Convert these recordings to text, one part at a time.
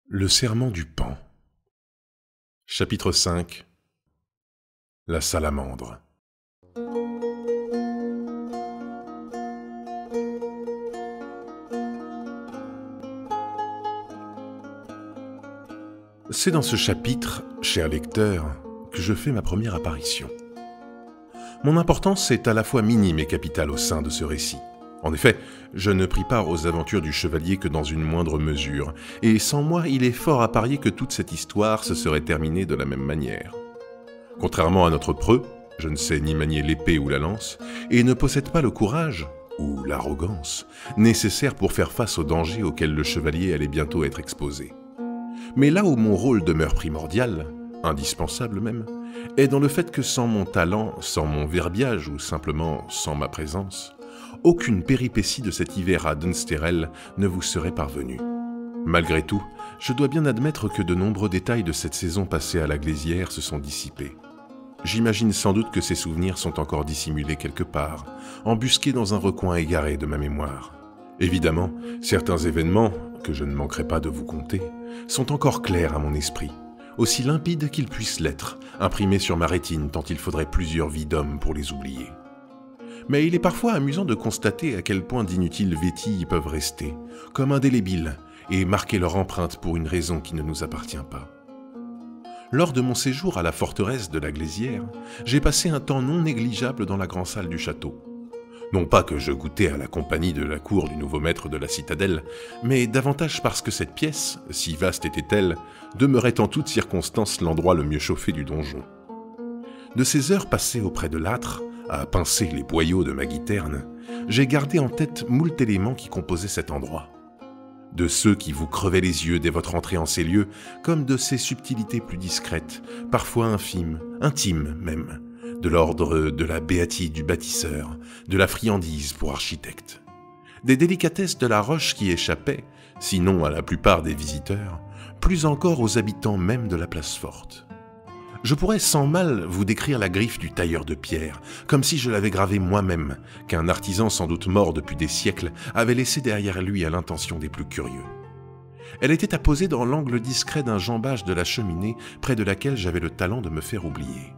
Le serment du Paon. Chapitre 5. La salamandre. C'est dans ce chapitre, cher lecteur, que je fais ma première apparition. Mon importance est à la fois minime et capitale au sein de ce récit. En effet, je ne pris part aux aventures du chevalier que dans une moindre mesure, et sans moi, il est fort à parier que toute cette histoire se serait terminée de la même manière. Contrairement à notre preux, je ne sais ni manier l'épée ou la lance, et ne possède pas le courage, ou l'arrogance, nécessaires pour faire face aux dangers auxquels le chevalier allait bientôt être exposé. Mais là où mon rôle demeure primordial, indispensable même, est dans le fait que sans mon talent, sans mon verbiage ou simplement sans ma présence, aucune péripétie de cet hiver à Dunsterel ne vous serait parvenue. Malgré tout, je dois bien admettre que de nombreux détails de cette saison passée à la Glaisière se sont dissipés. J'imagine sans doute que ces souvenirs sont encore dissimulés quelque part, embusqués dans un recoin égaré de ma mémoire. Évidemment, certains événements, que je ne manquerai pas de vous conter, sont encore clairs à mon esprit, aussi limpides qu'ils puissent l'être, imprimés sur ma rétine tant il faudrait plusieurs vies d'hommes pour les oublier. Mais il est parfois amusant de constater à quel point d'inutiles vétilles peuvent rester, comme indélébiles, et marquer leur empreinte pour une raison qui ne nous appartient pas. Lors de mon séjour à la forteresse de la Glaisière, j'ai passé un temps non négligeable dans la grande salle du château. Non pas que je goûtais à la compagnie de la cour du nouveau maître de la citadelle, mais davantage parce que cette pièce, si vaste était-elle, demeurait en toutes circonstances l'endroit le mieux chauffé du donjon. De ces heures passées auprès de l'âtre, à pincer les boyaux de ma guiterne, j'ai gardé en tête moult éléments qui composaient cet endroit. De ceux qui vous crevaient les yeux dès votre entrée en ces lieux, comme de ces subtilités plus discrètes, parfois infimes, intimes même, de l'ordre de la béatille du bâtisseur, de la friandise pour architecte. Des délicatesses de la roche qui échappaient, sinon à la plupart des visiteurs, plus encore aux habitants même de la place forte. Je pourrais sans mal vous décrire la griffe du tailleur de pierre, comme si je l'avais gravée moi-même, qu'un artisan sans doute mort depuis des siècles avait laissé derrière lui à l'intention des plus curieux. Elle était apposée dans l'angle discret d'un jambage de la cheminée près de laquelle j'avais le talent de me faire oublier.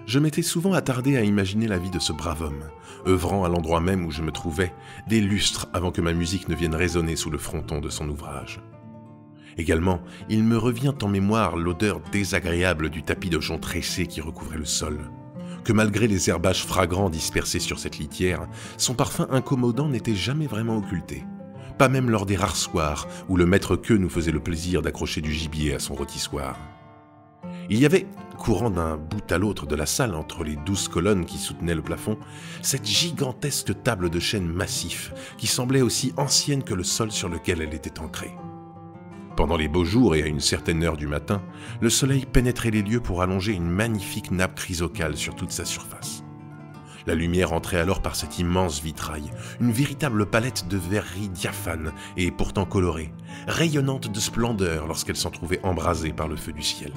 Je m'étais souvent attardé à imaginer la vie de ce brave homme, œuvrant à l'endroit même où je me trouvais, des lustres avant que ma musique ne vienne résonner sous le fronton de son ouvrage. Également, il me revient en mémoire l'odeur désagréable du tapis de jonc tressé qui recouvrait le sol, que malgré les herbages fragrants dispersés sur cette litière, son parfum incommodant n'était jamais vraiment occulté, pas même lors des rares soirs où le maître-queux nous faisait le plaisir d'accrocher du gibier à son rôtissoir. Il y avait, courant d'un bout à l'autre de la salle entre les 12 colonnes qui soutenaient le plafond, cette gigantesque table de chêne massif qui semblait aussi ancienne que le sol sur lequel elle était ancrée. Pendant les beaux jours et à une certaine heure du matin, le soleil pénétrait les lieux pour allonger une magnifique nappe chrysocale sur toute sa surface. La lumière entrait alors par cet immense vitrail, une véritable palette de verreries diaphanes et pourtant colorées, rayonnante de splendeur lorsqu'elle s'en trouvait embrasée par le feu du ciel.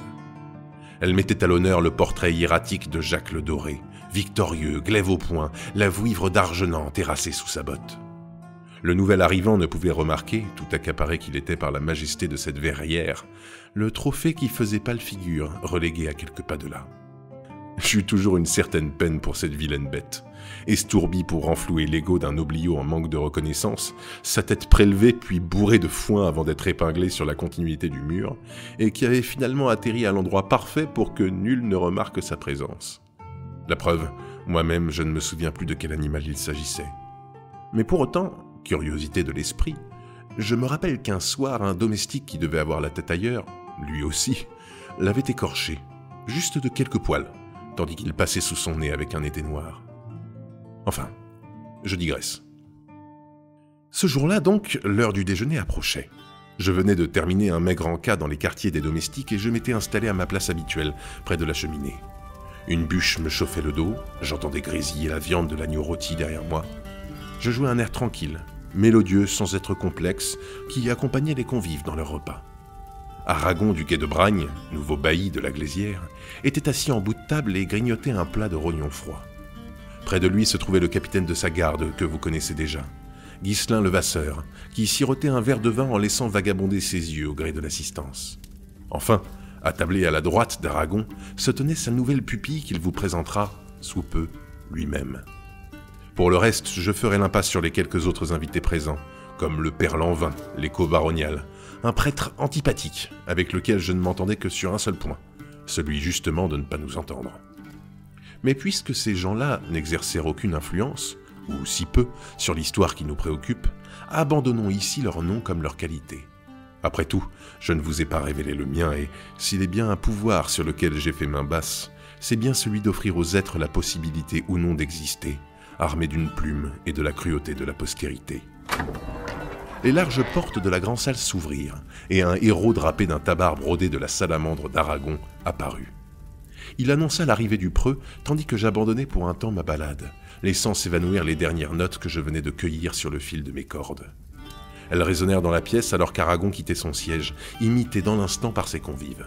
Elle mettait à l'honneur le portrait hiératique de Jacques le Doré, victorieux, glaive au poing, la vouivre d'Argenant terrassée sous sa botte. Le nouvel arrivant ne pouvait remarquer, tout accaparé qu'il était par la majesté de cette verrière, le trophée qui faisait pâle figure, relégué à quelques pas de là. J'eus toujours une certaine peine pour cette vilaine bête, estourbi pour renflouer l'ego d'un oblio en manque de reconnaissance, sa tête prélevée puis bourrée de foin avant d'être épinglée sur la continuité du mur, et qui avait finalement atterri à l'endroit parfait pour que nul ne remarque sa présence. La preuve, moi-même je ne me souviens plus de quel animal il s'agissait. Mais pour autant, curiosité de l'esprit, je me rappelle qu'un soir, un domestique qui devait avoir la tête ailleurs, lui aussi, l'avait écorché, juste de quelques poils, tandis qu'il passait sous son nez avec un été noir. Enfin, je digresse. Ce jour-là donc, l'heure du déjeuner approchait. Je venais de terminer un maigre encas dans les quartiers des domestiques et je m'étais installé à ma place habituelle, près de la cheminée. Une bûche me chauffait le dos, j'entendais grésiller la viande de l'agneau rôti derrière moi. Je jouais un air tranquille, mélodieux sans être complexe, qui accompagnait les convives dans leur repas. Aragon du quai de Bragne, nouveau bailli de la Glaisière, était assis en bout de table et grignotait un plat de rognons froids. Près de lui se trouvait le capitaine de sa garde que vous connaissez déjà, Ghislain Levasseur, qui sirotait un verre de vin en laissant vagabonder ses yeux au gré de l'assistance. Enfin, attablé à la droite d'Aragon, se tenait sa nouvelle pupille qu'il vous présentera, sous peu, lui-même. Pour le reste, je ferai l'impasse sur les quelques autres invités présents, comme le père Lanvin, l'écho baronial, un prêtre antipathique, avec lequel je ne m'entendais que sur un seul point, celui justement de ne pas nous entendre. Mais puisque ces gens-là n'exercèrent aucune influence, ou si peu, sur l'histoire qui nous préoccupe, abandonnons ici leur nom comme leur qualité. Après tout, je ne vous ai pas révélé le mien, et s'il est bien un pouvoir sur lequel j'ai fait main basse, c'est bien celui d'offrir aux êtres la possibilité ou non d'exister, armés d'une plume et de la cruauté de la postérité. Les larges portes de la grande salle s'ouvrirent, et un héros drapé d'un tabard brodé de la salamandre d'Aragon apparut. Il annonça l'arrivée du preux, tandis que j'abandonnais pour un temps ma balade, laissant s'évanouir les dernières notes que je venais de cueillir sur le fil de mes cordes. Elles résonnèrent dans la pièce alors qu'Aragon quittait son siège, imité dans l'instant par ses convives.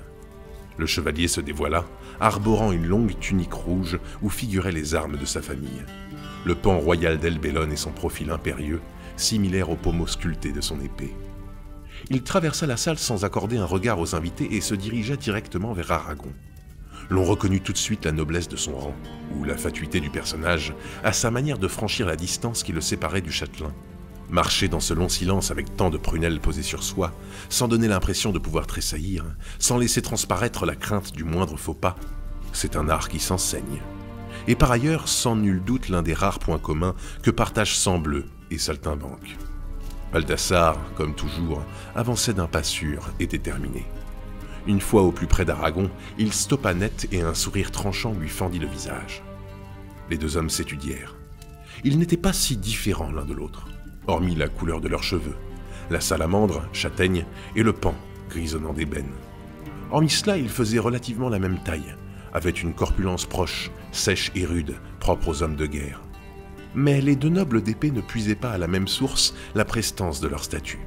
Le chevalier se dévoila, arborant une longue tunique rouge où figuraient les armes de sa famille. Le pan royal d'Elbellon et son profil impérieux, similaire au pommeau sculpté de son épée. Il traversa la salle sans accorder un regard aux invités et se dirigea directement vers Aragon. L'on reconnut tout de suite la noblesse de son rang, ou la fatuité du personnage, à sa manière de franchir la distance qui le séparait du châtelain. Marcher dans ce long silence avec tant de prunelles posées sur soi, sans donner l'impression de pouvoir tressaillir, sans laisser transparaître la crainte du moindre faux pas, c'est un art qui s'enseigne. Et par ailleurs, sans nul doute l'un des rares points communs que partagent Sang-Bleu et Saltimbanque. Baldassare, comme toujours, avançait d'un pas sûr et déterminé. Une fois au plus près d'Aragon, il stoppa net et un sourire tranchant lui fendit le visage. Les deux hommes s'étudièrent. Ils n'étaient pas si différents l'un de l'autre, hormis la couleur de leurs cheveux, la salamandre, châtaigne, et le pan, grisonnant d'ébène. Hormis cela, ils faisaient relativement la même taille, avaient une corpulence proche, sèche et rude, propre aux hommes de guerre. Mais les deux nobles d'épée ne puisaient pas à la même source la prestance de leur statut.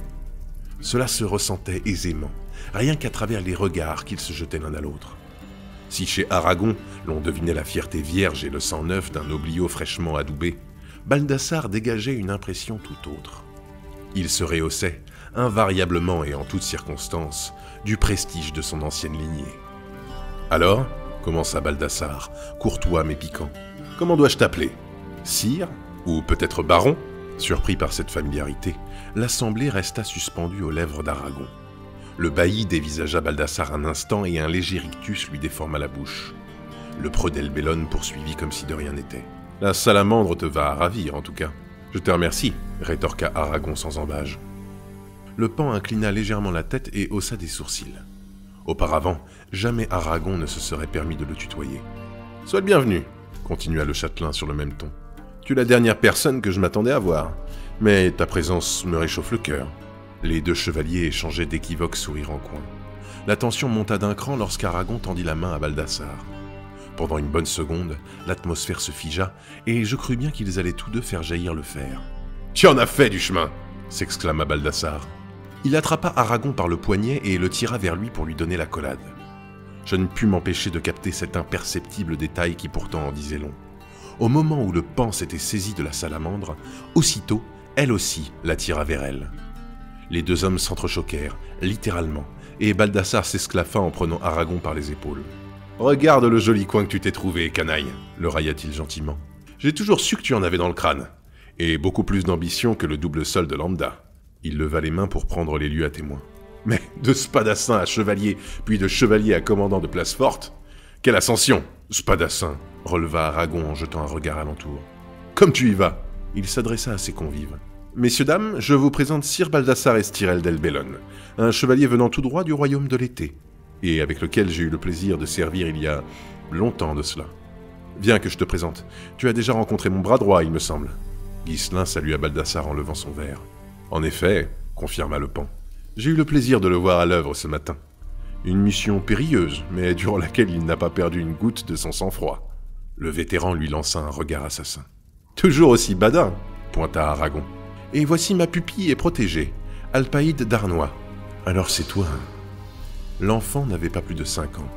Cela se ressentait aisément, rien qu'à travers les regards qu'ils se jetaient l'un à l'autre. Si chez Aragon, l'on devinait la fierté vierge et le sang neuf d'un oblio fraîchement adoubé, Baldassare dégageait une impression tout autre. Il se rehaussait, invariablement et en toutes circonstances, du prestige de son ancienne lignée. « Alors » commença Baldassare, courtois mais piquant. « Comment dois-je t'appeler ? Sire ? Ou peut-être baron ?» Surpris par cette familiarité, l'assemblée resta suspendue aux lèvres d'Aragon. Le bailli dévisagea Baldassare un instant et un léger rictus lui déforma la bouche. Le preux d'Elbellon poursuivit comme si de rien n'était. « La salamandre te va à ravir, en tout cas. »« Je te remercie, » rétorqua Aragon sans embâge. Le pan inclina légèrement la tête et haussa des sourcils. Auparavant, jamais Aragon ne se serait permis de le tutoyer. « Sois le bienvenu, » continua le châtelain sur le même ton. « Tu es la dernière personne que je m'attendais à voir, mais ta présence me réchauffe le cœur. » Les deux chevaliers échangeaient d'équivoques sourires en coin. La tension monta d'un cran lorsqu'Aragon tendit la main à Baldassare. Pendant une bonne seconde, l'atmosphère se figea, et je crus bien qu'ils allaient tous deux faire jaillir le fer. « Tu en as fait du chemin !» s'exclama Baldassare. Il attrapa Aragon par le poignet et le tira vers lui pour lui donner l'accolade. Je ne pus m'empêcher de capter cet imperceptible détail qui pourtant en disait long. Au moment où le pan s'était saisi de la salamandre, aussitôt, elle aussi la tira vers elle. Les deux hommes s'entrechoquèrent, littéralement, et Baldassare s'esclaffa en prenant Aragon par les épaules. « Regarde le joli coin que tu t'es trouvé, canaille !» le railla-t-il gentiment. « J'ai toujours su que tu en avais dans le crâne, et beaucoup plus d'ambition que le double sol de lambda. » Il leva les mains pour prendre les lieux à témoin. « Mais de spadassin à chevalier, puis de chevalier à commandant de place forte, quelle ascension !»« Spadassin !» releva Aragon en jetant un regard alentour. « Comme tu y vas !» Il s'adressa à ses convives. « Messieurs, dames, je vous présente Sir Baldassare Estirel d'Elbellon, un chevalier venant tout droit du royaume de l'été, et avec lequel j'ai eu le plaisir de servir il y a longtemps de cela. Viens que je te présente. Tu as déjà rencontré mon bras droit, il me semble. » Ghislain salua Baldassare en levant son verre. « En effet, » confirma le pan. « J'ai eu le plaisir de le voir à l'œuvre ce matin. Une mission périlleuse, mais durant laquelle il n'a pas perdu une goutte de son sang-froid. » Le vétéran lui lança un regard assassin. « Toujours aussi badin !» pointa Aragon. « Et voici ma pupille et protégée, Alpaïde d'Arnois. »« Alors c'est toi. » L'enfant n'avait pas plus de 5 ans.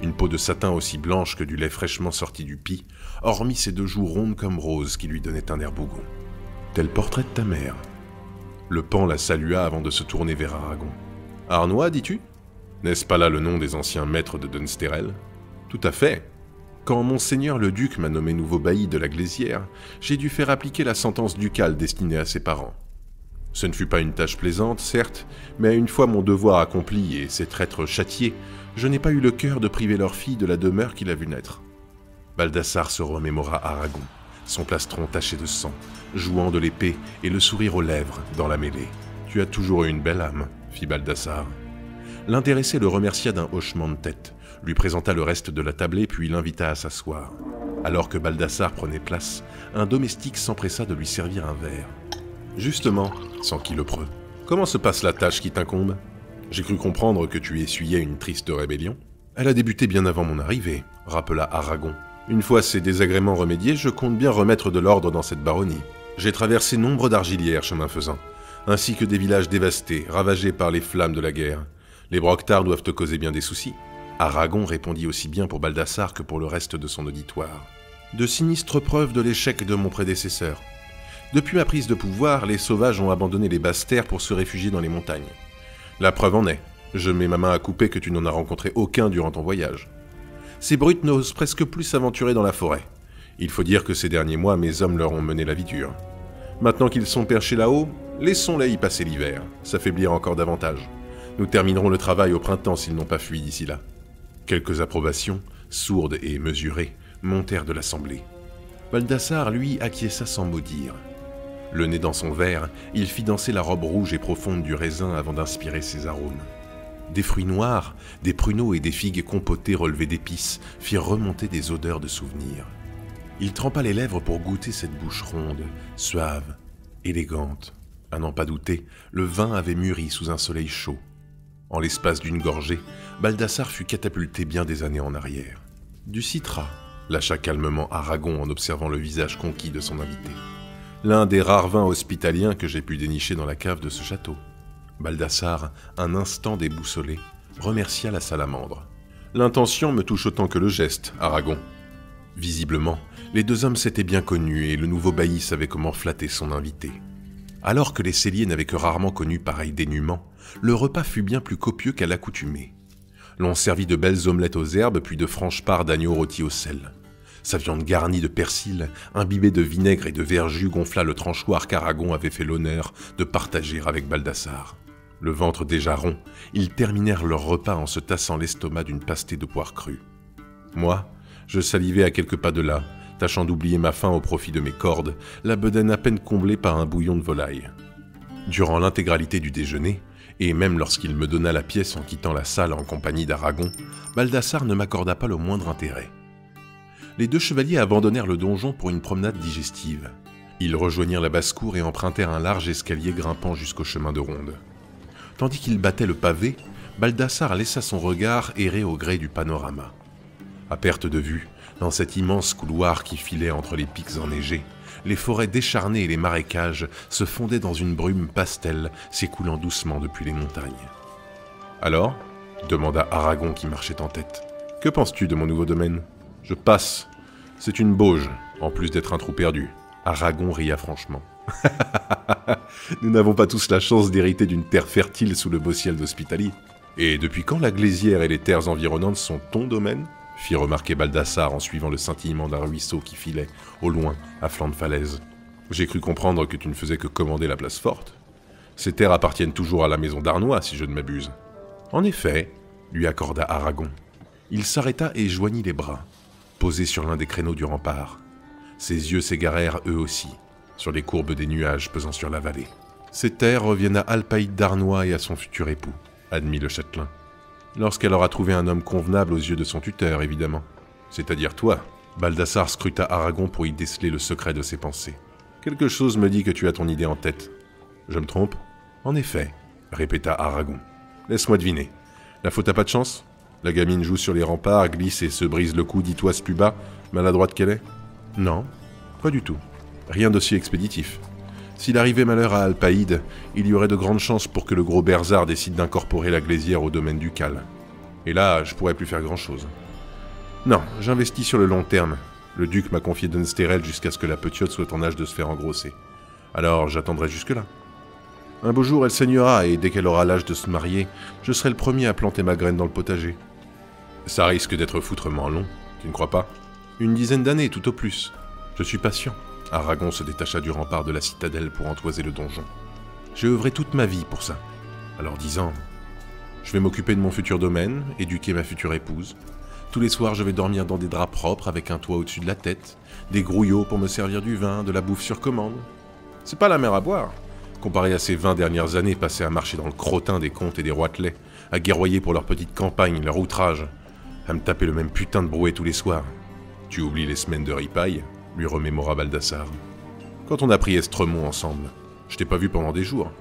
Une peau de satin aussi blanche que du lait fraîchement sorti du pis, hormis ses deux joues rondes comme roses qui lui donnaient un air bougon. « portait le portrait de ta mère. Le pan la salua avant de se tourner vers Aragon. « Arnois, dis-tu ? N'est-ce pas là le nom des anciens maîtres de Dunsterel ?»« Tout à fait. Quand monseigneur le duc m'a nommé nouveau bailli de la Glaisière, j'ai dû faire appliquer la sentence ducale destinée à ses parents. Ce ne fut pas une tâche plaisante, certes, mais une fois mon devoir accompli et ces traîtres châtiés, je n'ai pas eu le cœur de priver leur fille de la demeure qu'il a vue naître. » Baldassare se remémora Aragon, son plastron taché de sang, jouant de l'épée et le sourire aux lèvres dans la mêlée. « Tu as toujours eu une belle âme, » fit Baldassare. L'intéressé le remercia d'un hochement de tête, lui présenta le reste de la tablée puis l'invita à s'asseoir. Alors que Baldassare prenait place, un domestique s'empressa de lui servir un verre. « Justement, s'enquit le preux, comment se passe la tâche qui t'incombe ? J'ai cru comprendre que tu essuyais une triste rébellion. »« Elle a débuté bien avant mon arrivée, » rappela Aragon. « Une fois ces désagréments remédiés, je compte bien remettre de l'ordre dans cette baronnie. J'ai traversé nombre d'argilières chemin faisant, ainsi que des villages dévastés, ravagés par les flammes de la guerre. Les Broctards doivent te causer bien des soucis. » Aragon répondit aussi bien pour Baldassare que pour le reste de son auditoire. « De sinistres preuves de l'échec de mon prédécesseur. Depuis ma prise de pouvoir, les sauvages ont abandonné les basses terres pour se réfugier dans les montagnes. La preuve en est, je mets ma main à couper que tu n'en as rencontré aucun durant ton voyage. Ces brutes n'osent presque plus s'aventurer dans la forêt. Il faut dire que ces derniers mois, mes hommes leur ont mené la vie dure. Maintenant qu'ils sont perchés là-haut, laissons-les y passer l'hiver, s'affaiblir encore davantage. Nous terminerons le travail au printemps s'ils n'ont pas fui d'ici là. » Quelques approbations, sourdes et mesurées, montèrent de l'assemblée. Baldassare, lui, acquiesça sans mot dire. Le nez dans son verre, il fit danser la robe rouge et profonde du raisin avant d'inspirer ses arômes. Des fruits noirs, des pruneaux et des figues compotées relevées d'épices firent remonter des odeurs de souvenirs. Il trempa les lèvres pour goûter cette bouche ronde, suave, élégante. À n'en pas douter, le vin avait mûri sous un soleil chaud. En l'espace d'une gorgée, Baldassare fut catapulté bien des années en arrière. « Du citrat », lâcha calmement Aragon en observant le visage conquis de son invité. « L'un des rares vins hospitaliens que j'ai pu dénicher dans la cave de ce château. » Baldassare, un instant déboussolé, remercia la salamandre. « L'intention me touche autant que le geste, Aragon. » Visiblement, les deux hommes s'étaient bien connus et le nouveau bailli savait comment flatter son invité. Alors que les celliers n'avaient que rarement connu pareil dénuement, le repas fut bien plus copieux qu'à l'accoutumée. L'on servit de belles omelettes aux herbes puis de franches parts d'agneau rôti au sel. Sa viande garnie de persil, imbibée de vinaigre et de verjus gonfla le tranchoir qu'Aragon avait fait l'honneur de partager avec Baldassare. Le ventre déjà rond, ils terminèrent leur repas en se tassant l'estomac d'une pastée de poire crue. Moi, je salivais à quelques pas de là, tâchant d'oublier ma faim au profit de mes cordes, la bedaine à peine comblée par un bouillon de volaille. Durant l'intégralité du déjeuner, et même lorsqu'il me donna la pièce en quittant la salle en compagnie d'Aragon, Baldassare ne m'accorda pas le moindre intérêt. Les deux chevaliers abandonnèrent le donjon pour une promenade digestive. Ils rejoignirent la basse-cour et empruntèrent un large escalier grimpant jusqu'au chemin de ronde. Tandis qu'ils battaient le pavé, Baldassare laissa son regard errer au gré du panorama. À perte de vue, dans cet immense couloir qui filait entre les pics enneigés, les forêts décharnées et les marécages se fondaient dans une brume pastel s'écoulant doucement depuis les montagnes. « Alors » demanda Aragon qui marchait en tête. « Que penses-tu de mon nouveau domaine ? Je passe. C'est une bauge, en plus d'être un trou perdu. » Aragon ria franchement. « Nous n'avons pas tous la chance d'hériter d'une terre fertile sous le beau ciel d'Hospitalie. Et depuis quand la Glaisière et les terres environnantes sont ton domaine ? » fit remarquer Baldassare en suivant le scintillement d'un ruisseau qui filait, au loin, à flanc de falaise. « J'ai cru comprendre que tu ne faisais que commander la place forte. Ces terres appartiennent toujours à la maison d'Arnois, si je ne m'abuse. »« En effet, » lui accorda Aragon. Il s'arrêta et joignit les bras, posé sur l'un des créneaux du rempart. Ses yeux s'égarèrent eux aussi, sur les courbes des nuages pesant sur la vallée. « Ces terres reviennent à Alpaïde d'Arnois et à son futur époux, » admit le châtelain. Lorsqu'elle aura trouvé un homme convenable aux yeux de son tuteur, évidemment. C'est-à-dire toi. Baldassare scruta Aragon pour y déceler le secret de ses pensées. Quelque chose me dit que tu as ton idée en tête. Je me trompe ? En effet, répéta Aragon. Laisse-moi deviner. La faute à pas de chance ? La gamine joue sur les remparts, glisse et se brise le cou 10 toises plus bas, maladroite qu'elle est ? Non, pas du tout. Rien d'aussi expéditif. S'il arrivait malheur à Alpaïde, il y aurait de grandes chances pour que le gros Berzard décide d'incorporer la Glaisière au domaine ducal. Et là, je pourrais plus faire grand-chose. Non, j'investis sur le long terme. Le duc m'a confié Dunsterel jusqu'à ce que la petite soit en âge de se faire engrosser. Alors j'attendrai jusque-là. Un beau jour, elle saignera, et dès qu'elle aura l'âge de se marier, je serai le premier à planter ma graine dans le potager. Ça risque d'être foutrement long, tu ne crois pas? Une dizaine d'années, tout au plus. Je suis patient. Aragon se détacha du rempart de la citadelle pour entoiser le donjon. J'ai œuvré toute ma vie pour ça. Alors 10 ans. Je vais m'occuper de mon futur domaine, éduquer ma future épouse. Tous les soirs, je vais dormir dans des draps propres avec un toit au-dessus de la tête, des grouillots pour me servir du vin, de la bouffe sur commande. C'est pas la mer à boire, comparé à ces 20 dernières années passées à marcher dans le crottin des comtes et des roitelets, à guerroyer pour leur petite campagne, leur outrage, à me taper le même putain de brouet tous les soirs. Tu oublies les semaines de ripaille, lui remémora Baldassare. Quand on a pris Estremont ensemble, je t'ai pas vu pendant des jours.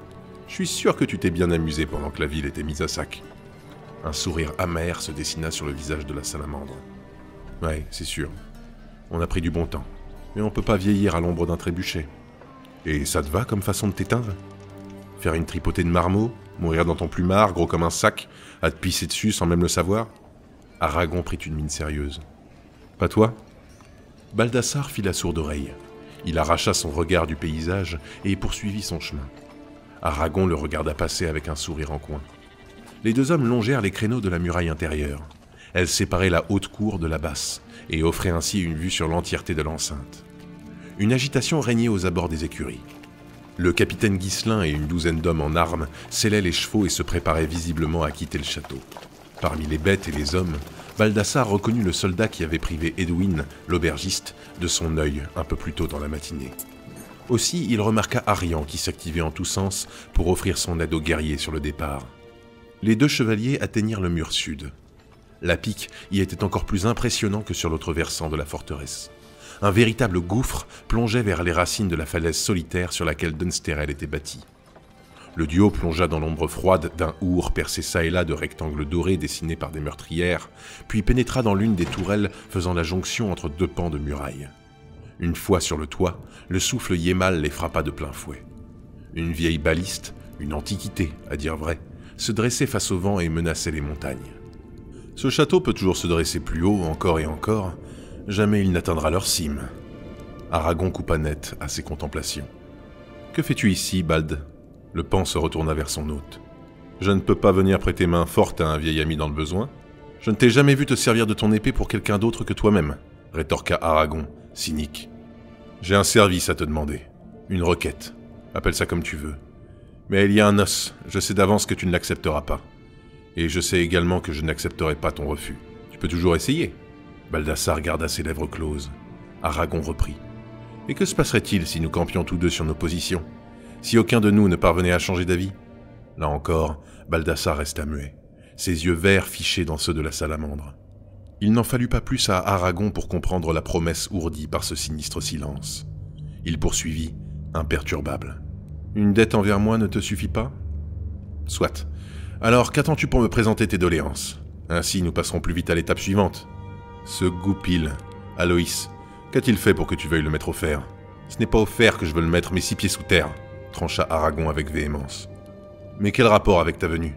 Je suis sûr que tu t'es bien amusé pendant que la ville était mise à sac. Un sourire amer se dessina sur le visage de la salamandre. Ouais, c'est sûr. On a pris du bon temps. Mais on peut pas vieillir à l'ombre d'un trébuchet. Et ça te va comme façon de t'éteindre? Faire une tripotée de marmots, mourir dans ton plumard, gros comme un sac, à te pisser dessus sans même le savoir? Aragon prit une mine sérieuse. Pas toi? Baldassare fit la sourde oreille. Il arracha son regard du paysage et poursuivit son chemin. Aragon le regarda passer avec un sourire en coin. Les deux hommes longèrent les créneaux de la muraille intérieure. Elle séparait la haute cour de la basse et offrait ainsi une vue sur l'entièreté de l'enceinte. Une agitation régnait aux abords des écuries. Le capitaine Ghislain et une douzaine d'hommes en armes scellaient les chevaux et se préparaient visiblement à quitter le château. Parmi les bêtes et les hommes, Baldassare reconnut le soldat qui avait privé Edwin, l'aubergiste, de son œil un peu plus tôt dans la matinée. Aussi, il remarqua Arian qui s'activait en tous sens pour offrir son aide aux guerriers sur le départ. Les deux chevaliers atteignirent le mur sud. La pique y était encore plus impressionnant que sur l'autre versant de la forteresse. Un véritable gouffre plongeait vers les racines de la falaise solitaire sur laquelle Dunsterel était bâti. Le duo plongea dans l'ombre froide d'un our percé çà et là de rectangles dorés dessinés par des meurtrières, puis pénétra dans l'une des tourelles faisant la jonction entre deux pans de muraille. Une fois sur le toit, le souffle yémal les frappa de plein fouet. Une vieille baliste, une antiquité, à dire vrai, se dressait face au vent et menaçait les montagnes. Ce château peut toujours se dresser plus haut, encore et encore, jamais il n'atteindra leur cime. Aragon coupa net à ses contemplations. « Que fais-tu ici, Bald ?» Le pan se retourna vers son hôte. « Je ne peux pas venir prêter main forte à un vieil ami dans le besoin. Je ne t'ai jamais vu te servir de ton épée pour quelqu'un d'autre que toi-même, » rétorqua Aragon, cynique. « J'ai un service à te demander. Une requête. Appelle ça comme tu veux. Mais il y a un os, je sais d'avance que tu ne l'accepteras pas. Et je sais également que je n'accepterai pas ton refus. Tu peux toujours essayer. » Baldassare garda ses lèvres closes. Aragon reprit. « Et que se passerait-il si nous campions tous deux sur nos positions? Si aucun de nous ne parvenait à changer d'avis ?» Là encore, Baldassare resta muet, ses yeux verts fichés dans ceux de la salamandre. Il n'en fallut pas plus à Aragon pour comprendre la promesse ourdie par ce sinistre silence. Il poursuivit, imperturbable. « Une dette envers moi ne te suffit pas? Soit. Alors qu'attends-tu pour me présenter tes doléances? Ainsi nous passerons plus vite à l'étape suivante. » Ce goupil, Aloïs, qu'a-t-il fait pour que tu veuilles le mettre au fer? Ce n'est pas au fer que je veux le mettre, mais 6 pieds sous terre, trancha Aragon avec véhémence. Mais quel rapport avec ta venue?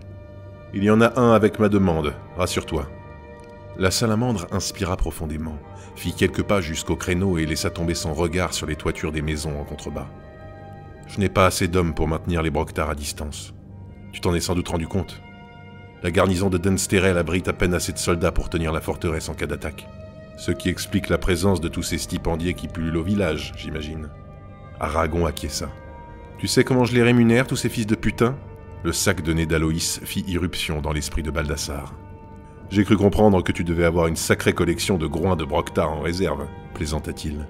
Il y en a un avec ma demande, rassure-toi. La salamandre inspira profondément, fit quelques pas jusqu'au créneau et laissa tomber son regard sur les toitures des maisons en contrebas. Je n'ai pas assez d'hommes pour maintenir les Broctars à distance. Tu t'en es sans doute rendu compte. La garnison de Dunsterel abrite à peine assez de soldats pour tenir la forteresse en cas d'attaque. Ce qui explique la présence de tous ces stipendiés qui pullulent au village, j'imagine. Aragon acquiesça. Tu sais comment je les rémunère, tous ces fils de putain? Le sac de nez d'Aloïs fit irruption dans l'esprit de Baldassare. J'ai cru comprendre que tu devais avoir une sacrée collection de groins de Broctars en réserve, plaisanta-t-il.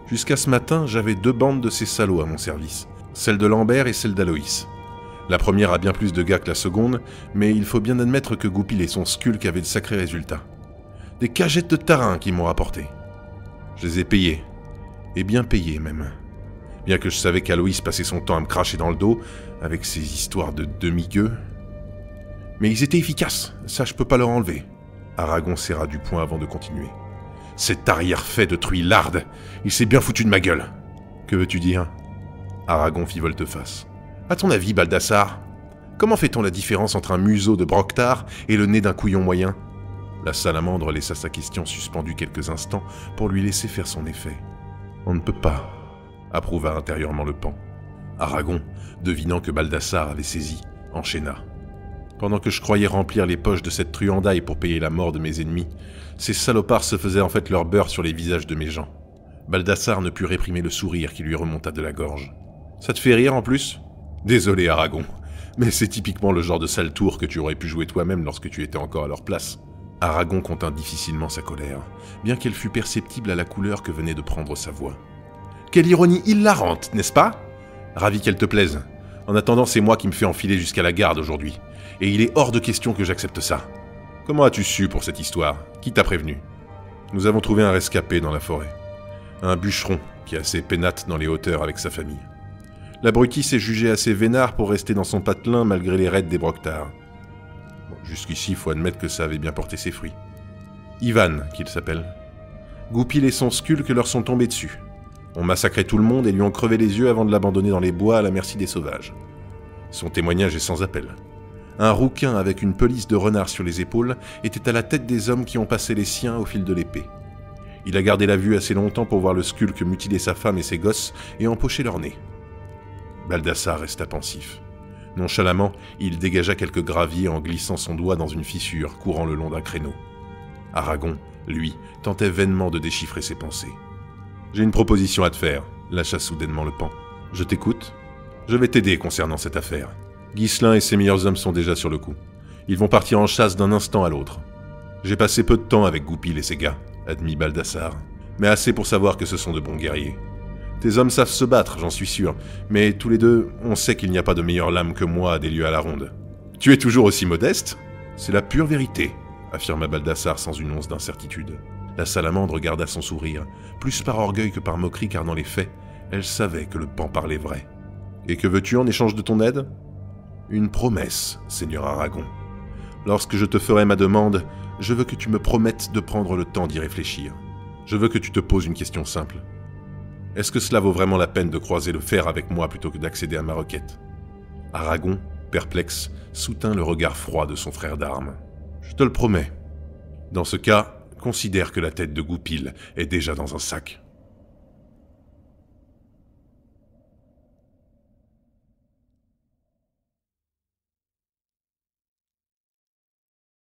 Jusqu'à ce matin, j'avais 2 bandes de ces salauds à mon service, celle de Lambert et celle d'Aloïs. La première a bien plus de gars que la seconde, mais il faut bien admettre que Goupil et son skulk avaient de sacrés résultats. Des cagettes de tarin qu'ils m'ont rapporté. Je les ai payés, et bien payés même. Bien que je savais qu'Aloïs passait son temps à me cracher dans le dos, avec ses histoires de demi-gueux. Mais ils étaient efficaces, ça je peux pas leur enlever. Aragon serra du poing avant de continuer. Cet arrière-fait de truie larde, il s'est bien foutu de ma gueule. Que veux-tu dire? Aragon fit volte-face. À ton avis, Baldassare, comment fait-on la différence entre un museau de Broctar et le nez d'un couillon moyen? La salamandre laissa sa question suspendue quelques instants pour lui laisser faire son effet. On ne peut pas, approuva intérieurement le pan. Aragon, devinant que Baldassare avait saisi, enchaîna. Pendant que je croyais remplir les poches de cette truandaille pour payer la mort de mes ennemis, ces salopards se faisaient en fait leur beurre sur les visages de mes gens. Baldassare ne put réprimer le sourire qui lui remonta de la gorge. « Ça te fait rire en plus ?»« Désolé, Aragon, mais c'est typiquement le genre de sale tour que tu aurais pu jouer toi-même lorsque tu étais encore à leur place. » Aragon contint difficilement sa colère, bien qu'elle fût perceptible à la couleur que venait de prendre sa voix. « Quelle ironie hilarante, n'est-ce pas ? Ravi qu'elle te plaise. En attendant, c'est moi qui me fais enfiler jusqu'à la garde aujourd'hui. Et il est hors de question que j'accepte ça. Comment as-tu su pour cette histoire? Qui t'a prévenu? Nous avons trouvé un rescapé dans la forêt. Un bûcheron qui a ses pénates dans les hauteurs avec sa famille. L'abruti s'est jugé assez vénard pour rester dans son patelin malgré les raids des broctards. Bon, jusqu'ici, il faut admettre que ça avait bien porté ses fruits. Ivan, qu'il s'appelle. Goupil et son skulk leur sont tombés dessus. On massacré tout le monde et lui ont crevé les yeux avant de l'abandonner dans les bois à la merci des sauvages. Son témoignage est sans appel. Un rouquin avec une pelisse de renard sur les épaules était à la tête des hommes qui ont passé les siens au fil de l'épée. Il a gardé la vue assez longtemps pour voir le skulk mutiler sa femme et ses gosses et empocher leur nez. Baldassare resta pensif. Nonchalamment, il dégagea quelques graviers en glissant son doigt dans une fissure courant le long d'un créneau. Aragon, lui, tentait vainement de déchiffrer ses pensées. « J'ai une proposition à te faire », lâcha soudainement le pan. « Je t'écoute. Je vais t'aider concernant cette affaire. Ghislain et ses meilleurs hommes sont déjà sur le coup. Ils vont partir en chasse d'un instant à l'autre. J'ai passé peu de temps avec Goupil et ses gars, admit Baldassare, mais assez pour savoir que ce sont de bons guerriers. Tes hommes savent se battre, j'en suis sûr, mais tous les deux, on sait qu'il n'y a pas de meilleure lame que moi à des lieux à la ronde. Tu es toujours aussi modeste? C'est la pure vérité, affirma Baldassare sans une once d'incertitude. La salamandre garda son sourire, plus par orgueil que par moquerie car dans les faits, elle savait que le pan parlait vrai. Et que veux-tu en échange de ton aide? Une promesse, Seigneur Aragon. Lorsque je te ferai ma demande, je veux que tu me promettes de prendre le temps d'y réfléchir. Je veux que tu te poses une question simple. Est-ce que cela vaut vraiment la peine de croiser le fer avec moi plutôt que d'accéder à ma requête? Aragon, perplexe, soutint le regard froid de son frère d'armes. Je te le promets. Dans ce cas, considère que la tête de Goupil est déjà dans un sac.